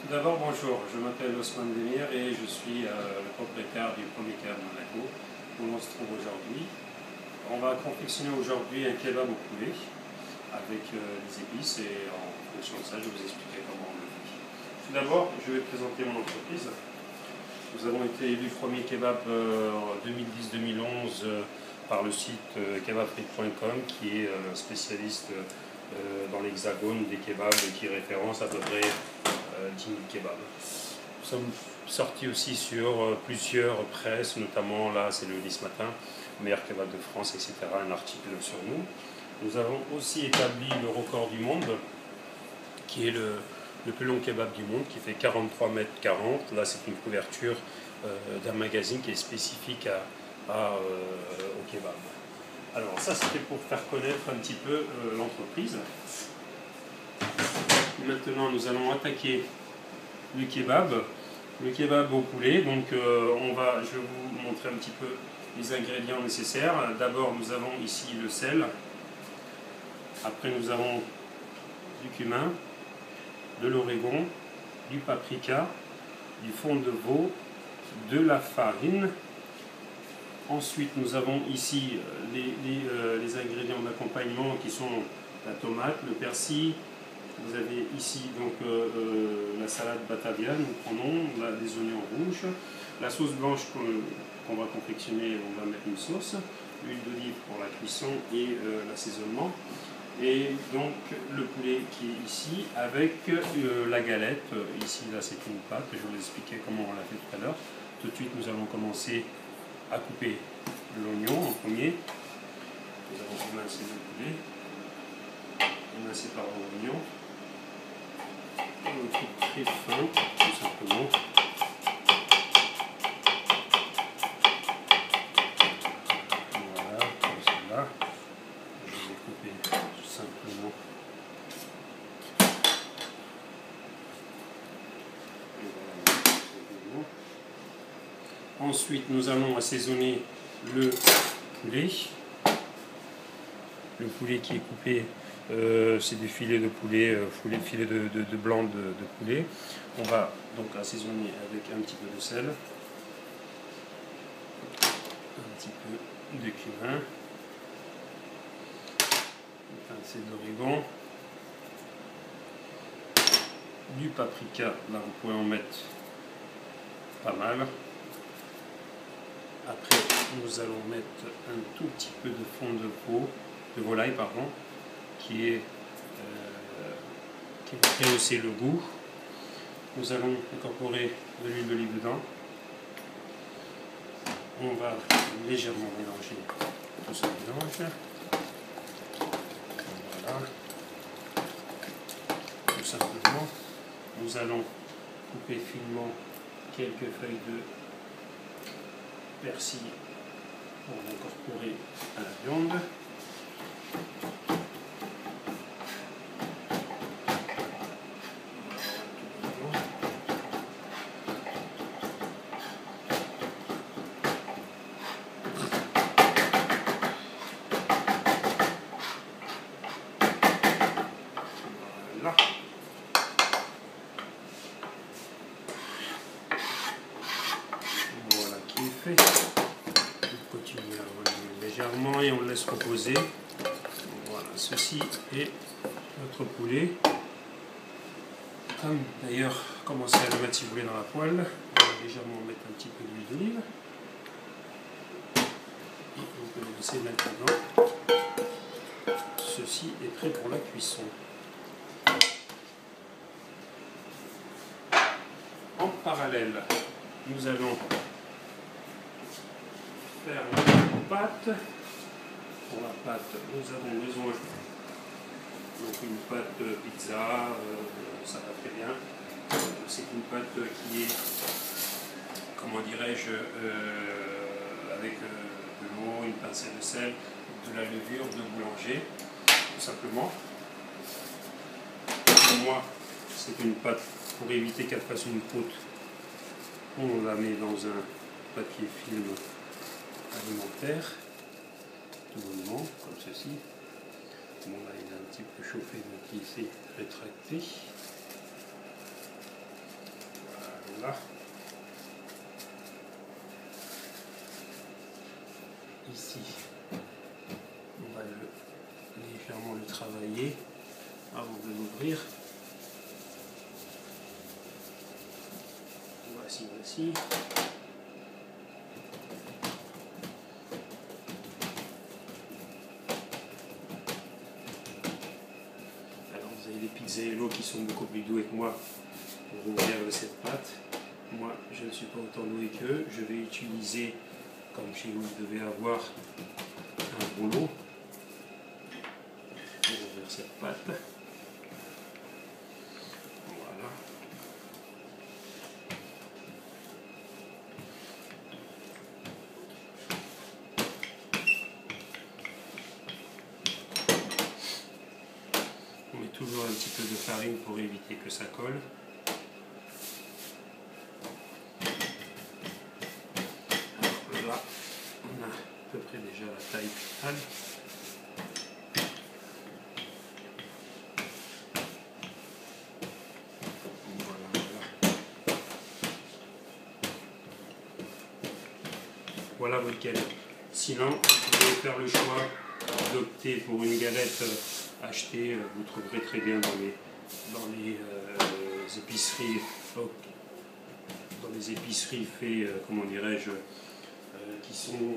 Tout d'abord, bonjour, je m'appelle Osman Demir et je suis le propriétaire du premier kebab Monaco où l'on se trouve aujourd'hui. On va confectionner aujourd'hui un kebab au poulet avec des épices et en fonction de ça, je vais vous expliquer comment on le fait. Tout d'abord, je vais présenter mon entreprise. Nous avons été élus premier kebab en 2010-2011 par le site kebabfreak.com qui est spécialiste dans l'hexagone des kebabs et qui référence à peu près 10 000 kebabs. Nous sommes sortis aussi sur plusieurs presses, notamment là c'est le Ce Matin, meilleur kebab de France, etc. Un article sur nous. Nous avons aussi établi le record du monde, qui est le plus long kebab du monde, qui fait 43 mètres 40. Là c'est une couverture d'un magazine qui est spécifique au kebab. Alors ça c'était pour faire connaître un petit peu l'entreprise. Maintenant nous allons attaquer le kebab au poulet. Donc je vais vous montrer un petit peu les ingrédients nécessaires. D'abord nous avons ici le sel, après nous avons du cumin, de l'origan, du paprika, du fond de veau, de la farine. Ensuite nous avons ici les ingrédients d'accompagnement qui sont la tomate, le persil. Vous avez ici donc la salade batavia, nous prenons des oignons rouges, la sauce blanche qu'on va confectionner, on va mettre une sauce, l'huile d'olive pour la cuisson et l'assaisonnement. Et donc le poulet qui est ici avec la galette. Ici là c'est une pâte, je vais vous expliquer comment on l'a fait tout à l'heure. Tout de suite nous allons commencer à couper l'oignon en premier. Nous allons émincer le poulet, émincer par l'oignon. On le coupe très fin, tout simplement. Voilà, comme cela. Je vais couper tout simplement. Et voilà. Ensuite, nous allons assaisonner le poulet. Le poulet qui est coupé. C'est des filets de poulet, filets de blanc de poulet. On va donc assaisonner avec un petit peu de sel, un petit peu de cumin, une pincée d'origan, du paprika, là vous pouvez en mettre pas mal. Après nous allons mettre un tout petit peu de fond de volaille, pardon, qui va rehausser le goût. Nous allons incorporer de l'huile d'olive dedans. On va légèrement mélanger tout ce mélange. Voilà. Tout simplement. Nous allons couper finement quelques feuilles de persil pour l'incorporer à la viande. Voilà qui est fait. On continue à remuer légèrement et on le laisse reposer. Voilà, ceci est notre poulet. D'ailleurs, commencez à le mettre si vous voulez dans la poêle. On va légèrement mettre un petit peu d'huile d'olive. Et on peut le laisser maintenant. Ceci est prêt pour la cuisson. En parallèle, nous allons faire une pâte. Pour la pâte, nous avons besoin d'une pâte pizza, ça va très bien. C'est une pâte qui est, comment dirais-je, avec de l'eau, une pincée de sel, de la levure de boulanger, tout simplement. Pour moi, c'est une pâte, pour éviter qu'elle fasse une croûte, on la met dans un papier film alimentaire, tout bonnement, comme ceci. Bon, là il est un petit peu chauffé, donc il s'est rétracté. Voilà. Ici, on va légèrement le travailler avant de l'ouvrir. Voici. Alors vous avez les Pizzaiolo qui sont beaucoup plus doués que moi pour ouvrir cette pâte. Moi, je ne suis pas autant doué qu'eux. Je vais utiliser, comme chez vous, vous devez avoir un rouleau pour ouvrir cette pâte. Voilà. On met toujours un petit peu de farine pour éviter que ça colle. Alors là, on a à peu près déjà la taille finale. Voilà votre galette. Sinon, vous pouvez faire le choix d'opter pour une galette achetée, vous trouverez très bien dans les épiceries, faits, comment dirais-je, qui sont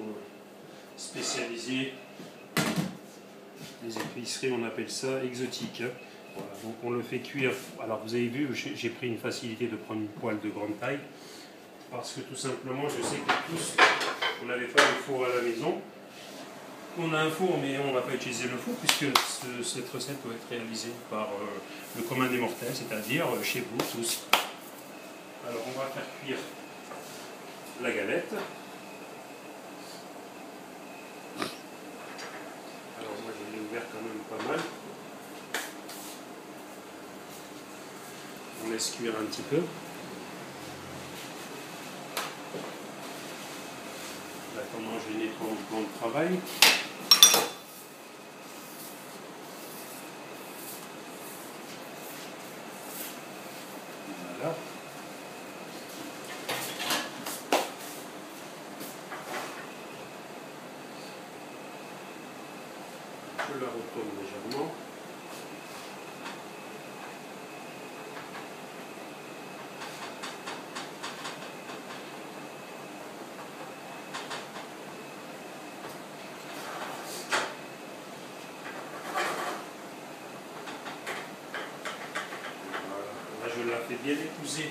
spécialisées. Les épiceries, on appelle ça exotique. Voilà, donc on le fait cuire. Alors vous avez vu, j'ai pris une facilité de prendre une poêle de grande taille, parce que tout simplement, je sais que tous, vous n'avez pas de four à la maison. On a un four, mais on ne va pas utiliser le four, puisque cette recette doit être réalisée par le commun des mortels, c'est-à-dire chez vous tous. Alors on va faire cuire la galette. Alors moi je l'ai ouvert quand même pas mal. On laisse cuire un petit peu. Là, comment je nettoie mon plan de travail. Voilà. Je la retourne légèrement. Je la fais bien épouser.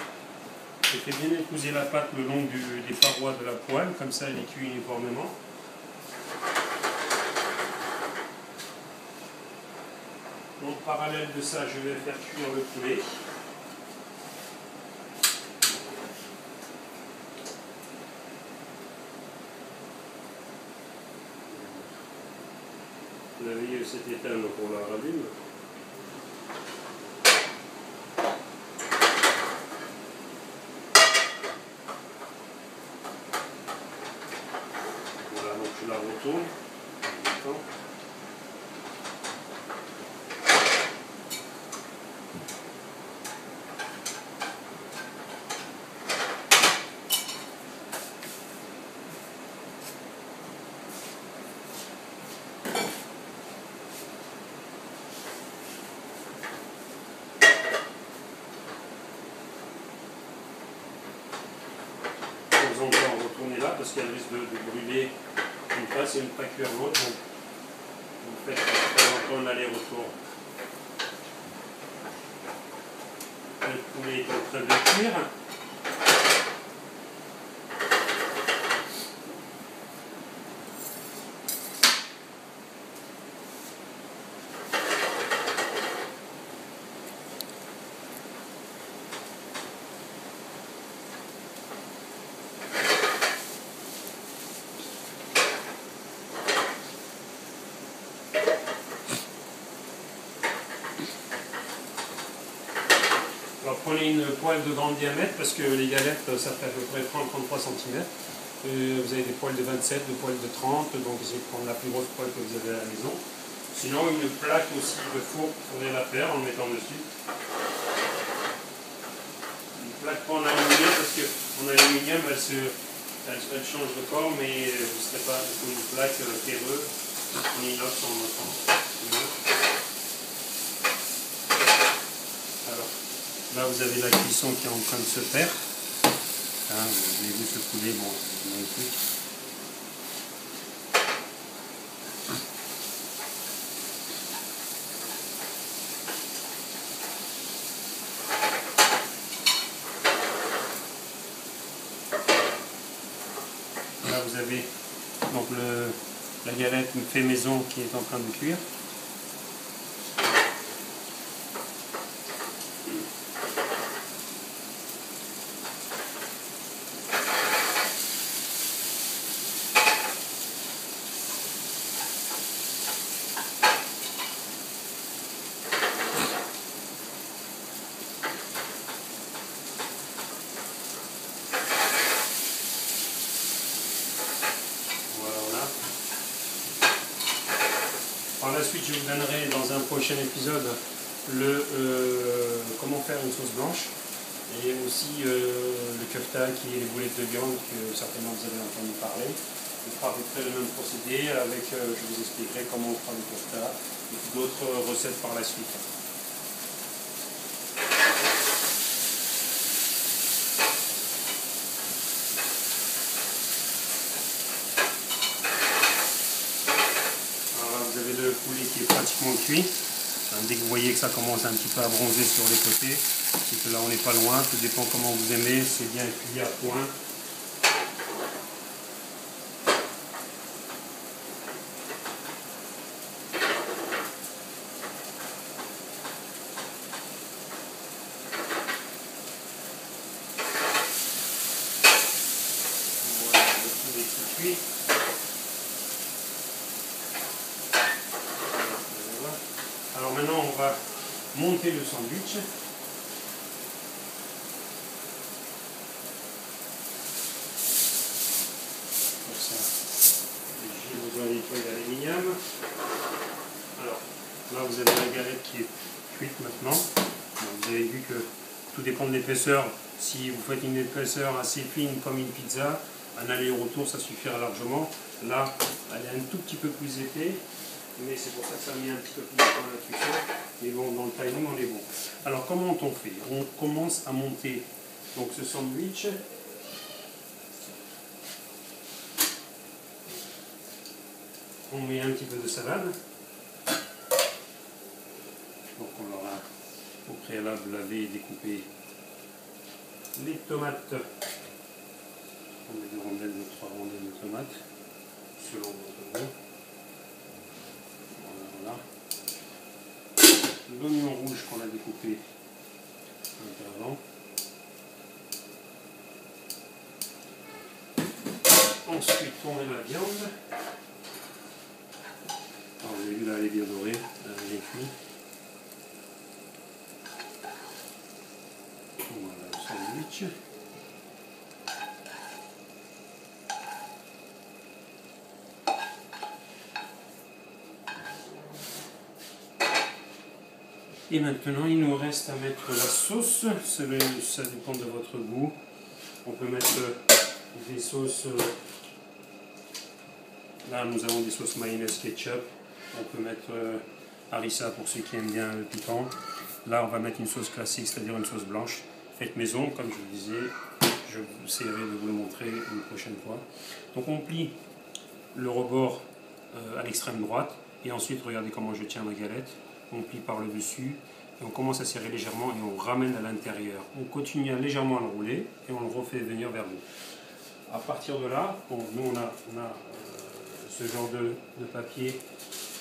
Je fais bien épouser la pâte le long des parois de la poêle, comme ça elle est cuite uniformément. En parallèle de ça, je vais faire cuire le poulet. La veilleuse s'est éteinte pour la rallume. Je la retourne. De temps en temps, retourner là parce qu'elle risque de brûler une face et une pas cuire l'autre. Donc vous faites de temps en temps un aller-retour. Le poulet est en train de cuire. Alors prenez une poêle de grand diamètre parce que les galettes ça fait à peu près 30-33 cm. Vous avez des poêles de 27, des poêles de 30, donc essayez de prendre la plus grosse poêle que vous avez à la maison. Sinon une plaque aussi de four, vous pourrez la faire en le mettant dessus. Une plaque en aluminium parce qu'en aluminium, elle change de forme et vous ne serez pas comme une plaque ferreuse en inox en montant. Alors, là vous avez la cuisson qui est en train de se faire. Hein, vous avez vu ce poulet, bon, c'est magnifique. Là vous avez donc la galette fait maison qui est en train de cuire. Par la suite, je vous donnerai dans un prochain épisode comment faire une sauce blanche et aussi le kefta qui est les boulettes de viande que certainement vous avez entendu parler. On fera à peu près le même procédé avec, je vous expliquerai comment on fera le kefta et d'autres recettes par la suite. Vous avez le poulet qui est pratiquement cuit. Dès que vous voyez que ça commence un petit peu à bronzer sur les côtés, c'est que là on n'est pas loin, tout dépend comment vous aimez, c'est bien cuit à point. Voilà, le poulet est cuit. Alors maintenant on va monter le sandwich. Pour ça, j'ai besoin d'une toile d'aluminium. Alors là vous avez la galette qui est cuite maintenant. Donc, vous avez vu que tout dépend de l'épaisseur. Si vous faites une épaisseur assez fine comme une pizza, un aller-retour ça suffira largement. Là elle est un tout petit peu plus épais. Mais c'est pour ça que ça a mis un petit peu plus de temps à la cuisson. Mais bon, dans le timing, on est bon. Alors, comment on fait? On commence à monter donc, ce sandwich. On met un petit peu de salade. Donc, on aura au préalable lavé et découpé les tomates. On met 2 rondelles ou 3 rondelles de tomates, selon votre goût. L'oignon rouge qu'on a découpé avant. Ensuite, on met la viande. Alors, vous avez vu là, elle est bien dorée, elle est cuite. Voilà le sandwich. Et maintenant, il nous reste à mettre la sauce. Ça dépend de votre goût. On peut mettre des sauces. Là, nous avons des sauces mayonnaise ketchup. On peut mettre harissa pour ceux qui aiment bien le piquant. Là, on va mettre une sauce classique, c'est-à-dire une sauce blanche. Faite maison, comme je vous disais. Je vous essaierai de vous le montrer une prochaine fois. Donc, on plie le rebord à l'extrême droite. Et ensuite, regardez comment je tiens ma galette. On plie par le dessus et on commence à serrer légèrement et on ramène à l'intérieur. On continue à légèrement à le rouler et on le refait venir vers nous. À partir de là, bon, nous on a ce genre de papier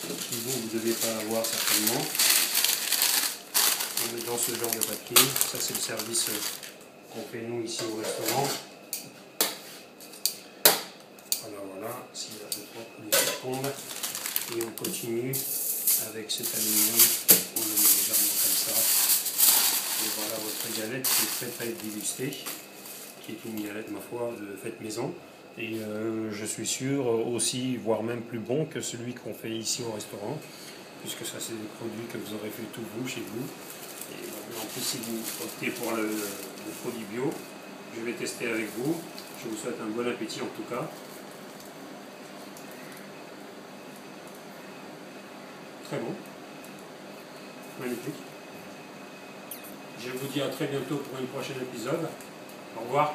qui vous ne devez pas avoir certainement. On met dans ce genre de papier. Ça c'est le service qu'on fait nous ici au restaurant. Alors voilà, s'il y a deux, trois secondes. Et on continue avec cet aluminium, on le met légèrement comme ça. Et voilà votre galette qui est prête à être dégustée, qui est une galette, ma foi, de faite maison. Et je suis sûr aussi, voire même plus bon que celui qu'on fait ici au restaurant, puisque ça c'est des produits que vous aurez fait tout vous, chez vous. Et en plus, si vous optez pour le produit bio, je vais tester avec vous. Je vous souhaite un bon appétit en tout cas. Très bon. Magnifique. Je vous dis à très bientôt pour un prochain épisode. Au revoir.